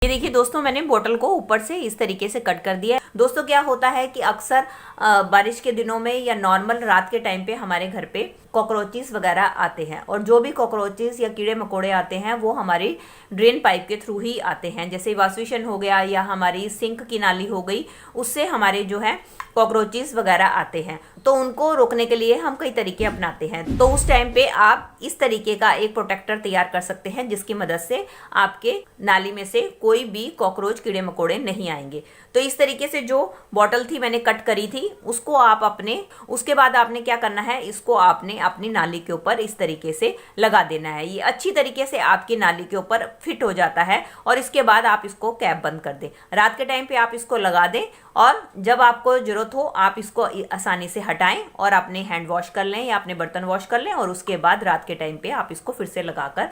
ये देखिए दोस्तों, मैंने बोतल को ऊपर से इस तरीके से कट कर दिया है। दोस्तों क्या होता है कि अक्सर बारिश के दिनों में या नॉर्मल रात के टाइम पे हमारे घर पे कॉकरोचेस वगैरह आते हैं, और जो भी कॉकरोचेस या कीड़े मकोड़े आते हैं वो हमारी ड्रेन पाइप के थ्रू ही आते हैं। जैसे वाशबेसिन हो गया या हमारी सिंक की नाली हो गई, उससे हमारे जो है कॉकरोचेस वगैरह आते हैं। तो उनको रोकने के लिए हम कई तरीके अपनाते हैं। तो उस टाइम पे आप इस तरीके का एक प्रोटेक्टर तैयार कर सकते हैं, जिसकी मदद से आपके नाली में से कोई भी कॉकरोच कीड़े मकोड़े नहीं आएंगे। तो इस तरीके से जो बॉटल थी मैंने कट करी थी, उसको आप उसके बाद आपने क्या करना है, इसको आपने अपनी नाली के ऊपर इस तरीके से लगा देना है। ये अच्छी तरीके से आपकी नाली के ऊपर फिट हो जाता है, और इसके बाद आप इसको कैप बंद कर दें। रात के टाइम पे आप इसको लगा दें, और जब आपको जरूरत हो आप इसको आसानी से हटाएं और अपने हैंड वॉश कर लें या अपने बर्तन वॉश कर लें, और उसके बाद रात के टाइम पे आप इसको फिर से लगाकर